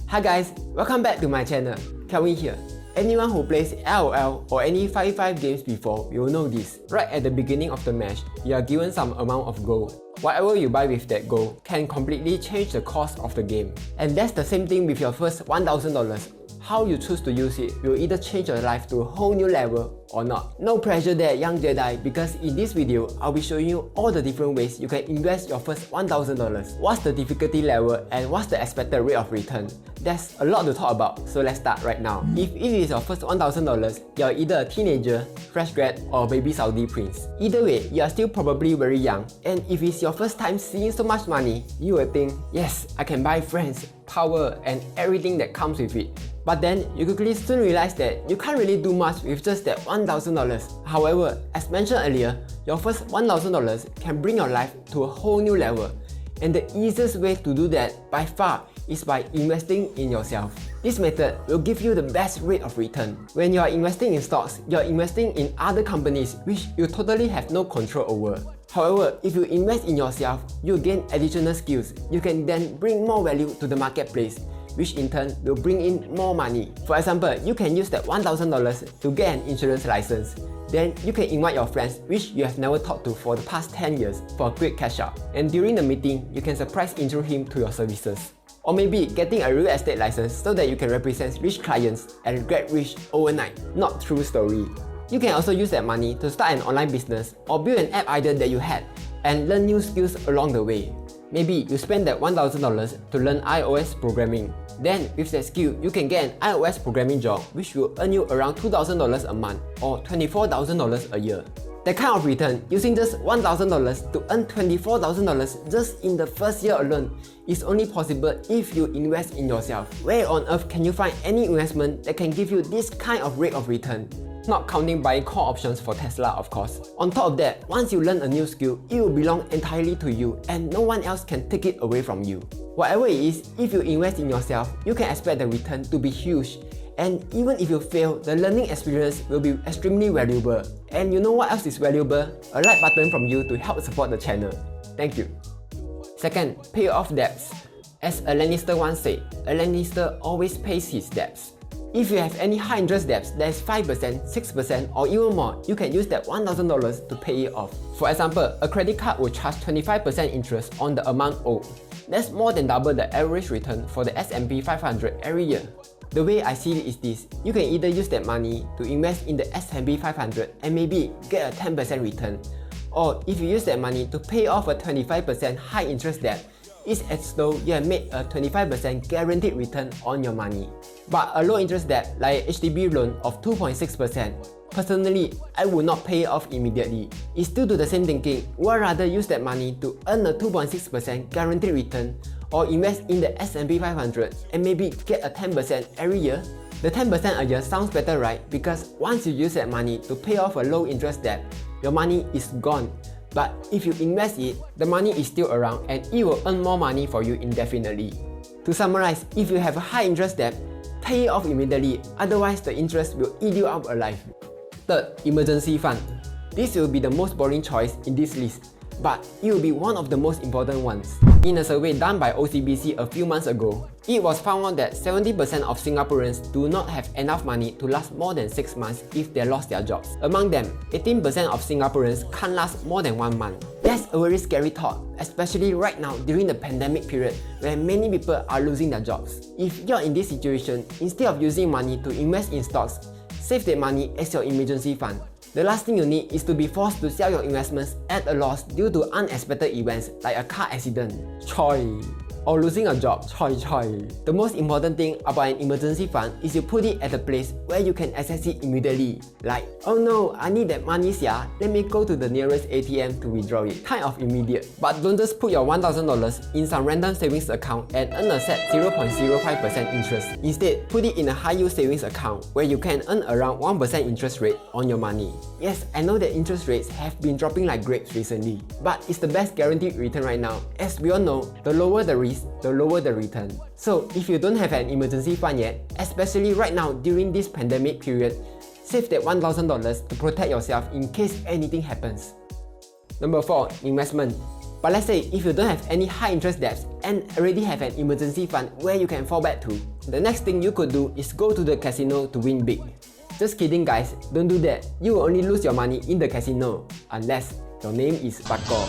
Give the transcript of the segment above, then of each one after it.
Hi guys, welcome back to my channel. Kelvin here. Anyone who plays LOL or any 5v5 games before will know this. Right at the beginning of the match, you are given some amount of gold. Whatever you buy with that gold can completely change the cost of the game. And that's the same thing with your first $1,000. How you choose to use it will either change your life to a whole new level or not. No pressure there, young Jedi, because in this video, I'll be showing you all the different ways you can invest your first $1,000. What's the difficulty level and what's the expected rate of return? There's a lot to talk about, so let's start right now. If it is your first $1,000, you're either a teenager, fresh grad, or baby Saudi prince. Either way, you are still probably very young, and if it's your first time seeing so much money, you will think, yes, I can buy friends, power, and everything that comes with it. But then, you quickly soon realize that you can't really do much with just that $1,000. However, as mentioned earlier, your first $1,000 can bring your life to a whole new level. And the easiest way to do that, by far, is by investing in yourself. This method will give you the best rate of return. When you are investing in stocks, you are investing in other companies which you totally have no control over. However, if you invest in yourself, you gain additional skills. You can then bring more value to the marketplace, which in turn will bring in more money. For example, you can use that $1,000 to get an insurance license. Then you can invite your friends which you have never talked to for the past 10 years for a quick cash out. And during the meeting, you can surprise intro him to your services. Or maybe getting a real estate license so that you can represent rich clients and get rich overnight. Not true story. You can also use that money to start an online business or build an app idea that you had and learn new skills along the way. Maybe you spend that $1,000 to learn iOS programming. Then, with that skill, you can get an iOS programming job which will earn you around $2,000 a month or $24,000 a year. That kind of return, using just $1,000 to earn $24,000 just in the first year alone, is only possible if you invest in yourself. Where on earth can you find any investment that can give you this kind of rate of return? Not counting buying call options for Tesla, of course. On top of that, once you learn a new skill, it will belong entirely to you and no one else can take it away from you. Whatever it is, if you invest in yourself, you can expect the return to be huge. And even if you fail, the learning experience will be extremely valuable. And you know what else is valuable? A like button from you to help support the channel. Thank you. Second, pay off debts. As a Lannister once said, a Lannister always pays his debts. If you have any high interest debts that is 5%, 6% or even more, you can use that $1,000 to pay it off. For example, a credit card will charge 25% interest on the amount owed. That's more than double the average return for the S&P 500 every year. The way I see it is this: you can either use that money to invest in the S&P 500 and maybe get a 10% return. Or if you use that money to pay off a 25% high interest debt, it's as though you have made a 25% guaranteed return on your money. But a low interest debt like a HDB loan of 2.6%, personally, I would not pay it off immediately. It's still do the same thinking, would I rather use that money to earn a 2.6% guaranteed return or invest in the S&P 500 and maybe get a 10% every year? The 10% a year sounds better, right? Because once you use that money to pay off a low interest debt, your money is gone. But if you invest it, the money is still around and it will earn more money for you indefinitely. To summarize, if you have a high interest debt, pay it off immediately, otherwise the interest will eat you up alive. Third, emergency fund. This will be the most boring choice in this list, but it will be one of the most important ones. In a survey done by OCBC a few months ago, it was found out that 70% of Singaporeans do not have enough money to last more than 6 months if they lost their jobs. Among them, 18% of Singaporeans can't last more than 1 month. That's a very scary thought, especially right now during the pandemic period where many people are losing their jobs. If you're in this situation, instead of using money to invest in stocks, save that money as your emergency fund. The last thing you need is to be forced to sell your investments at a loss due to unexpected events like a car accident, choi, or losing a job, choi. The most important thing about an emergency fund is you put it at a place where you can access it immediately. Like, oh no, I need that money sia, let me go to the nearest ATM to withdraw it. Kind of immediate. But don't just put your $1,000 in some random savings account and earn a set 0.05% interest. Instead, put it in a high yield savings account where you can earn around 1% interest rate on your money. Yes, I know that interest rates have been dropping like grapes recently, but it's the best guaranteed return right now. As we all know, the lower the risk, the lower the return. So if you don't have an emergency fund yet, especially right now during this pandemic period, save that $1,000 to protect yourself in case anything happens. Number 4. Investment. But let's say if you don't have any high interest debts and already have an emergency fund where you can fall back to, the next thing you could do is go to the casino to win big. Just kidding guys, don't do that. You will only lose your money in the casino unless your name is Bakor.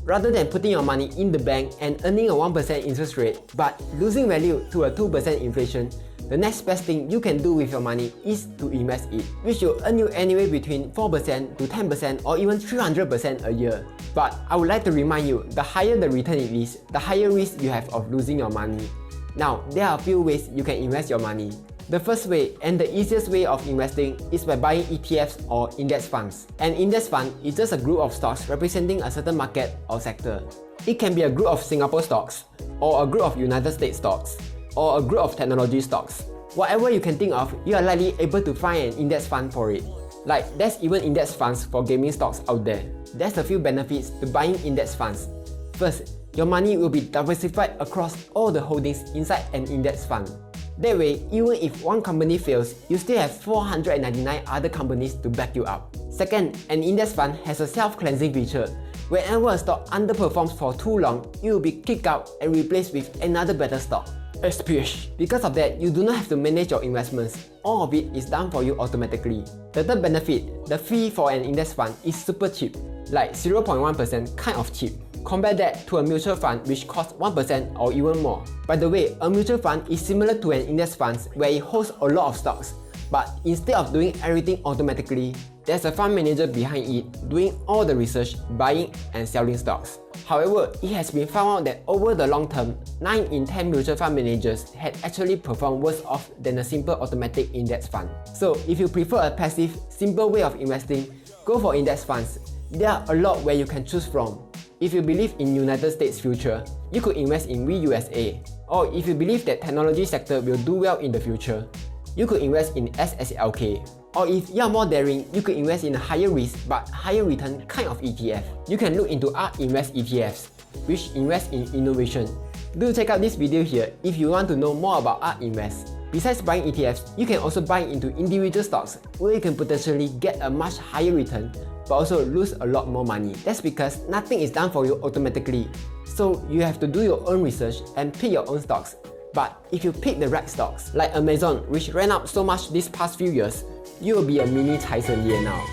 Rather than putting your money in the bank and earning a 1% interest rate but losing value to a 2% inflation, the next best thing you can do with your money is to invest it, which will earn you anywhere between 4% to 10% or even 300% a year. But I would like to remind you, the higher the return it is, the higher risk you have of losing your money. Now, there are a few ways you can invest your money. The first way and the easiest way of investing is by buying ETFs or index funds. An index fund is just a group of stocks representing a certain market or sector. It can be a group of Singapore stocks, or a group of United States stocks, or a group of technology stocks. Whatever you can think of, you are likely able to find an index fund for it. Like, there's even index funds for gaming stocks out there. There's a few benefits to buying index funds. First, your money will be diversified across all the holdings inside an index fund. That way, even if one company fails, you still have 499 other companies to back you up. Second, an index fund has a self-cleansing feature. Whenever a stock underperforms for too long, it will be kicked out and replaced with another better stock. Splash! Because of that, you do not have to manage your investments. All of it is done for you automatically. The third benefit, the fee for an index fund is super cheap, like 0.1% kind of cheap. Compare that to a mutual fund which costs 1% or even more. By the way, a mutual fund is similar to an index fund where it holds a lot of stocks. But instead of doing everything automatically, there's a fund manager behind it doing all the research, buying and selling stocks. However, it has been found out that over the long term, 9 in 10 mutual fund managers had actually performed worse off than a simple automatic index fund. So if you prefer a passive, simple way of investing, go for index funds. There are a lot where you can choose from. If you believe in United States future, you could invest in WUSA. Or if you believe that technology sector will do well in the future, you could invest in SSLK. Or if you are more daring, you could invest in a higher risk but higher return kind of ETF. You can look into ARK Invest ETFs, which invest in innovation. Do check out this video here if you want to know more about ARK Invest. Besides buying ETFs, you can also buy into individual stocks where you can potentially get a much higher return but also lose a lot more money. That's because nothing is done for you automatically. So you have to do your own research and pick your own stocks. But if you pick the right stocks, like Amazon, which ran up so much these past few years, you will be a mini Tyson Ye now.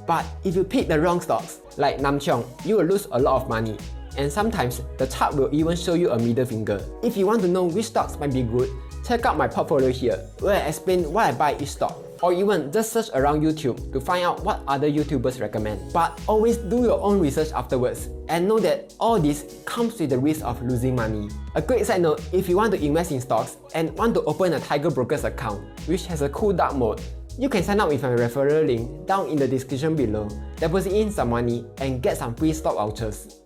But if you pick the wrong stocks, like Namcheong, you will lose a lot of money. And sometimes, the chart will even show you a middle finger. If you want to know which stocks might be good, check out my portfolio here, where I explain why I buy each stock. Or even just search around YouTube to find out what other YouTubers recommend. But always do your own research afterwards, and know that all this comes with the risk of losing money. A quick side note, if you want to invest in stocks and want to open a Tiger Brokers account, which has a cool dark mode, you can sign up with my referral link down in the description below, deposit in some money and get some free stock vouchers.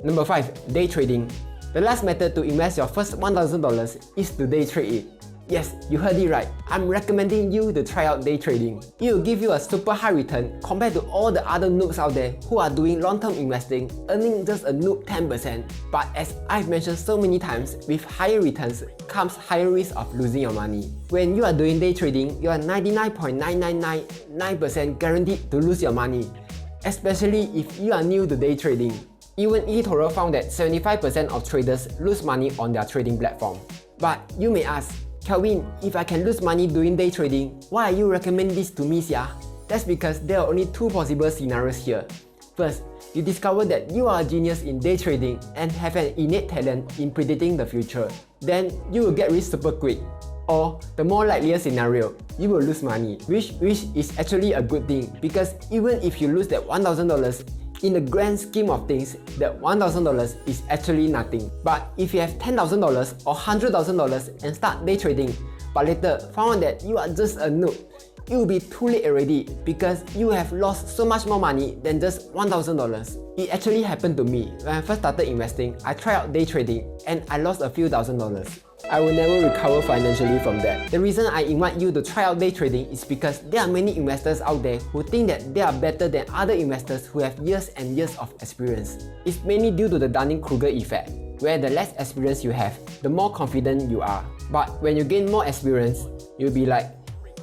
Number 5. Day trading. The last method to invest your first $1,000 is to day trade it. Yes, you heard it right. I'm recommending you to try out day trading. It will give you a super high return compared to all the other noobs out there who are doing long-term investing, earning just a noob 10%. But as I've mentioned so many times, with higher returns comes higher risk of losing your money. When you are doing day trading, you are 99.9999% guaranteed to lose your money, especially if you are new to day trading. Even eToro found that 75% of traders lose money on their trading platform. But you may ask, Kelvin, if I can lose money doing day trading, why are you recommending this to me, sia? That's because there are only two possible scenarios here. First, you discover that you are a genius in day trading and have an innate talent in predicting the future. Then you will get rich super quick. Or the more likelier scenario, you will lose money, which is actually a good thing, because even if you lose that $1,000, in the grand scheme of things, that $1,000 is actually nothing. But if you have $10,000 or $100,000 and start day trading, but later found that you are just a noob, it will be too late already because you have lost so much more money than just $1,000. It actually happened to me. When I first started investing, I tried out day trading and I lost a few $1,000s. I will never recover financially from that. The reason I invite you to try out day trading is because there are many investors out there who think that they are better than other investors who have years and years of experience. It's mainly due to the Dunning-Kruger effect, where the less experience you have, the more confident you are. But when you gain more experience, you'll be like,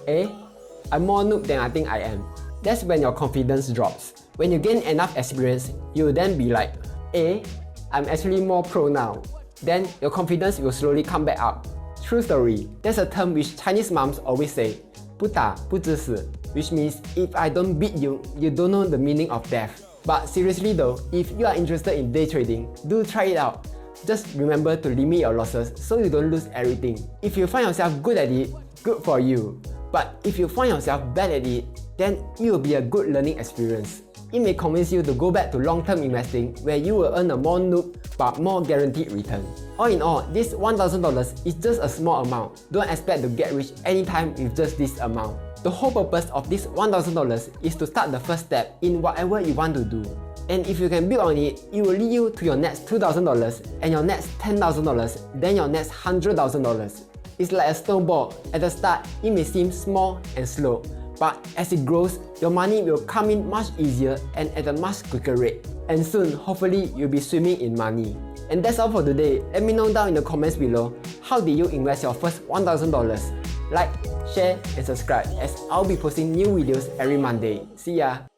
I'm more noob than I think I am. That's when your confidence drops. When you gain enough experience, you'll then be like, A, I'm actually more pro now. Then your confidence will slowly come back up. True story, there's a term which Chinese moms always say, 不打不知死, which means if I don't beat you, you don't know the meaning of death. But seriously though, if you are interested in day trading, do try it out. Just remember to limit your losses so you don't lose everything. If you find yourself good at it, good for you. But if you find yourself bad at it, then it will be a good learning experience. It may convince you to go back to long-term investing where you will earn a more noob but more guaranteed return. All in all, this $1,000 is just a small amount. Don't expect to get rich anytime with just this amount. The whole purpose of this $1,000 is to start the first step in whatever you want to do. And if you can build on it, it will lead you to your next $2,000 and your next $10,000, then your next $100,000. It's like a snowball. At the start, it may seem small and slow, but as it grows, your money will come in much easier and at a much quicker rate. And soon, hopefully, you'll be swimming in money. And that's all for today. Let me know down in the comments below, how did you invest your first $1,000? Like, share and subscribe as I'll be posting new videos every Monday. See ya!